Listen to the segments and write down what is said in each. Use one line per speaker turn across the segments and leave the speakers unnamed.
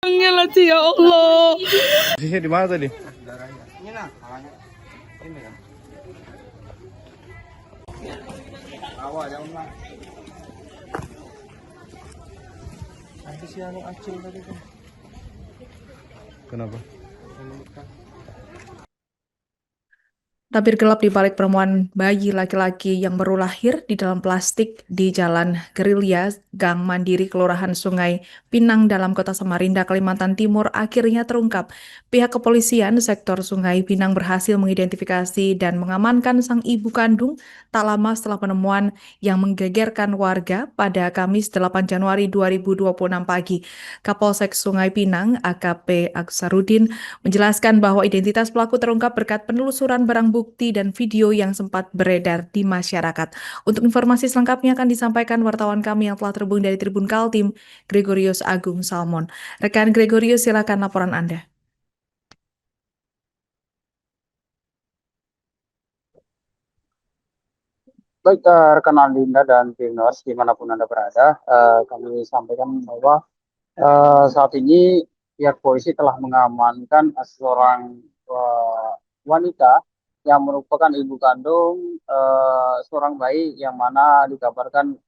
Ngelati ya Allah.
Di mana tadi?
Ini nah, malahnya ini kan. Awal jangan lah. Ada si anu acil tadi kan.
Kenapa?
Tabir gelap di balik penemuan bayi laki-laki yang baru lahir di dalam plastik di Jalan Gerilya, Gang Mandiri, Kelurahan Sungai Pinang dalam Kota Samarinda, Kalimantan Timur akhirnya terungkap. Pihak kepolisian sektor Sungai Pinang berhasil mengidentifikasi dan mengamankan sang ibu kandung tak lama setelah penemuan yang menggegerkan warga pada Kamis 8 Januari 2026 pagi. Kapolsek Sungai Pinang, AKP Aksarudin, menjelaskan bahwa identitas pelaku terungkap berkat penelusuran barang bukti dan video yang sempat beredar di masyarakat. Untuk informasi selengkapnya akan disampaikan wartawan kami yang telah terhubung dari Tribun Kaltim, Gregorius Agung Salmon. Rekan Gregorius, silakan laporan Anda.
Baik, rekan Andinda dan Timners dimanapun Anda berada, kami sampaikan bahwa saat ini pihak polisi telah mengamankan seorang wanita yang merupakan ibu kandung seorang bayi yang mana dikabarkan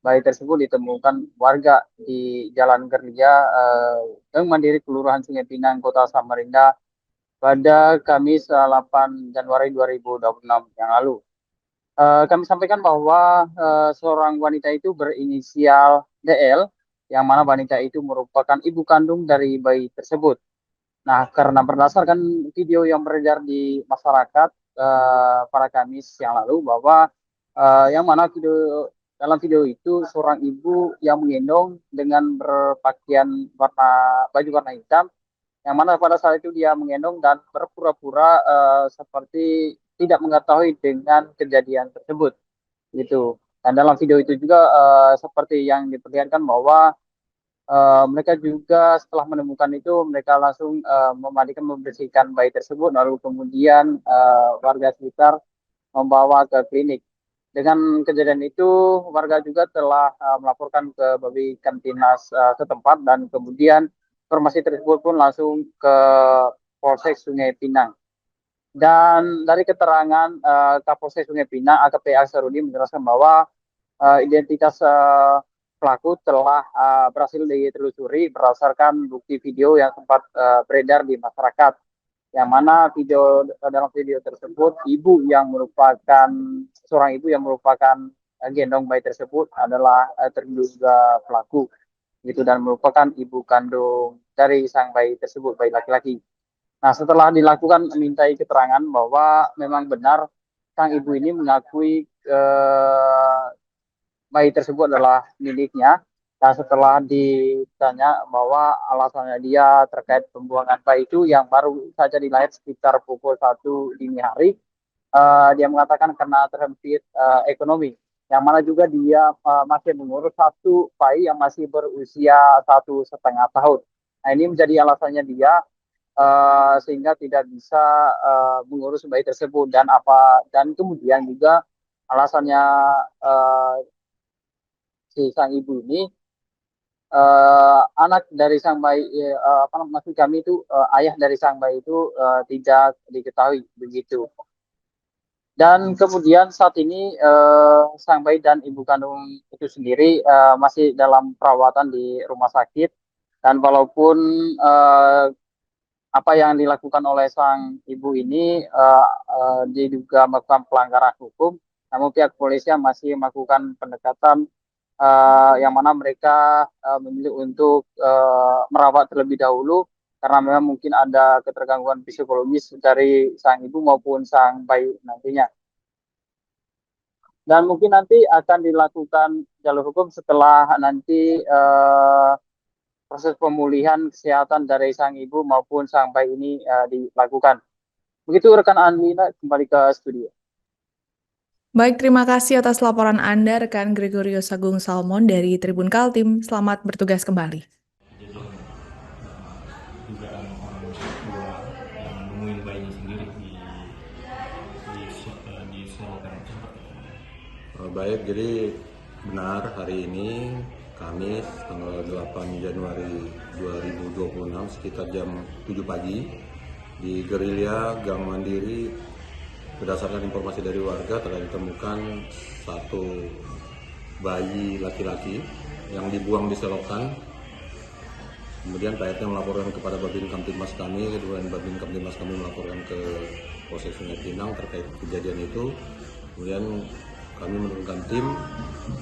bayi tersebut ditemukan warga di Jalan Gerilya, Gang Mandiri, Kelurahan Sungai Pinang, Kota Samarinda pada Kamis 8 Januari 2026 yang lalu. Kami sampaikan bahwa seorang wanita itu berinisial DL, yang mana wanita itu merupakan ibu kandung dari bayi tersebut. Nah, karena berdasarkan video yang beredar di masyarakat pada Kamis yang lalu, bahwa yang mana dalam video itu seorang ibu yang menggendong dengan berpakaian baju warna hitam, yang mana pada saat itu dia menggendong dan berpura-pura seperti tidak mengetahui dengan kejadian tersebut gitu. Dan dalam video itu juga seperti yang diperlihatkan bahwa mereka juga setelah menemukan itu mereka langsung memandikan, membersihkan bayi tersebut, lalu kemudian warga sekitar membawa ke klinik. Dengan kejadian itu warga juga telah melaporkan ke Babi Kamtimas setempat, dan kemudian informasi tersebut pun langsung ke Polsek Sungai Pinang. Dan dari keterangan Kapolsek Sungai Pinang, AKP Aksarudin menjelaskan bahwa identitas pelaku telah berhasil ditelusuri berdasarkan bukti video yang sempat beredar di masyarakat. Yang mana dalam video tersebut seorang ibu yang merupakan gendong bayi tersebut adalah terduga pelaku gitu, dan merupakan ibu kandung dari sang bayi tersebut, bayi laki-laki. Nah, setelah dilakukan mintai keterangan bahwa memang benar sang ibu ini mengakui bayi tersebut adalah miliknya, dan setelah ditanya bahwa alasannya dia terkait pembuangan bayi itu yang baru saja dilahir sekitar pukul 1 dini hari, dia mengatakan karena terhempit ekonomi, yang mana juga dia masih mengurus satu bayi yang masih berusia 1,5 tahun. Nah, ini menjadi alasannya dia sehingga tidak bisa mengurus bayi tersebut, dan kemudian juga alasannya si sang ibu ini anak dari sang bayi maksud kami itu ayah dari sang bayi itu tidak diketahui begitu. Dan kemudian saat ini sang bayi dan ibu kandung itu sendiri masih dalam perawatan di rumah sakit, dan walaupun apa yang dilakukan oleh sang ibu ini diduga melakukan pelanggaran hukum, namun pihak kepolisian masih melakukan pendekatan yang mana mereka memilih untuk merawat terlebih dahulu, karena memang mungkin ada ketergangguan psikologis dari sang ibu maupun sang bayi nantinya. Dan mungkin nanti akan dilakukan jalur hukum setelah nanti proses pemulihan kesehatan dari sang ibu maupun sang bayi ini dilakukan. Begitu rekan Andina, kembali ke studio.
Baik, terima kasih atas laporan Anda, rekan Gregorius Agung Salmon dari Tribun Kaltim. Selamat bertugas kembali.
Dugaan orang tua yang nemuin bayinya sendiri di Solokan.
Baik, jadi benar hari ini
Kamis tanggal 8 Januari 2026 sekitar jam 7 pagi di Gerilya Gang Mandiri. Berdasarkan informasi dari warga telah ditemukan satu bayi laki-laki yang dibuang di selokan. Kemudian Pak RT melaporkan kepada Babin Kamtibmas kami, kemudian Babin Kamtibmas kami melaporkan ke Polsek Sungai Pinang terkait kejadian itu. Kemudian kami menurunkan tim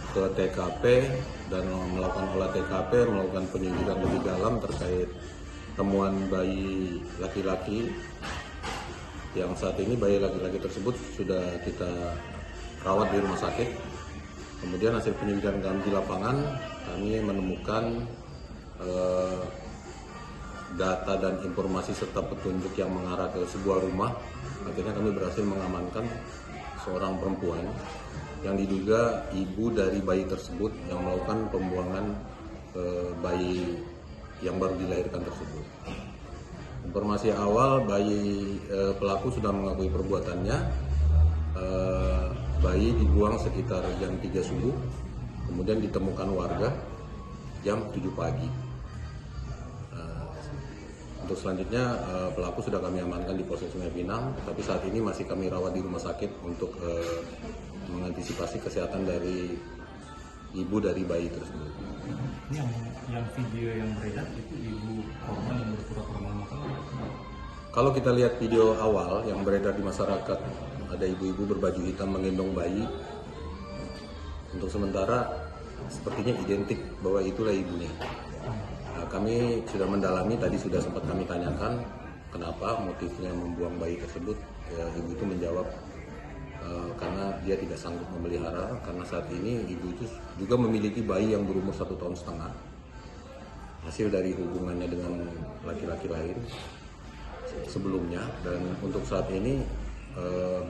ke TKP dan melakukan olah TKP, melakukan penyelidikan lebih dalam terkait temuan bayi laki-laki yang saat ini bayi laki-laki tersebut sudah kita rawat di rumah sakit. Kemudian hasil penyelidikan kami di lapangan, kami menemukan data dan informasi serta petunjuk yang mengarah ke sebuah rumah. Akhirnya kami berhasil mengamankan seorang perempuan yang diduga ibu dari bayi tersebut yang melakukan pembuangan bayi yang baru dilahirkan tersebut. Informasi awal pelaku sudah mengakui perbuatannya. Bayi dibuang sekitar jam 3 subuh, kemudian ditemukan warga jam 7 pagi. Untuk selanjutnya pelaku sudah kami amankan di Polsek Sungai Pinang, tapi saat ini masih kami rawat di rumah sakit untuk mengantisipasi kesehatan dari ibu dari bayi tersebut.
Yang video yang beredar itu ibu korban yang berpura-pura memakan.
Kalau kita lihat video awal yang beredar di masyarakat, ada ibu-ibu berbaju hitam menggendong bayi. Untuk sementara sepertinya identik bahwa itulah ibunya. Nah, kami sudah mendalami, tadi sudah sempat kami tanyakan kenapa motifnya membuang bayi tersebut. Ibu itu menjawab karena dia tidak sanggup memelihara, karena saat ini ibu itu juga memiliki bayi yang berumur 1,5 tahun, hasil dari hubungannya dengan laki-laki lain sebelumnya. Dan untuk saat ini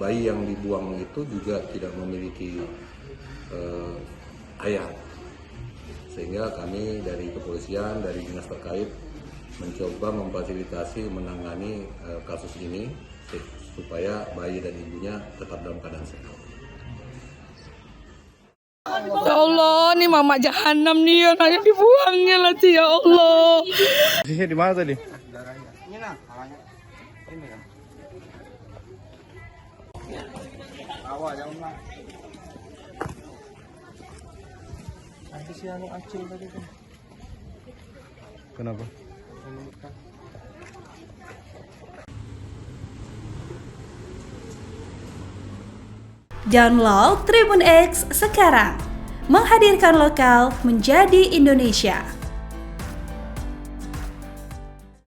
bayi yang dibuang itu juga tidak memiliki ayah, sehingga kami dari kepolisian, dari dinas terkait mencoba memfasilitasi menangani kasus ini supaya bayi dan ibunya tetap dalam keadaan sehat.
Ya Allah, nih mama jahanam nih, anaknya dibuangnya lagi, ya Allah.
Posisinya di mana tadi?
Ini nah, kalanya ini kan. Awal jangan mah. Nanti si anu acil tadi kan.
Kenapa?
Download Tribun X sekarang, menghadirkan lokal menjadi Indonesia.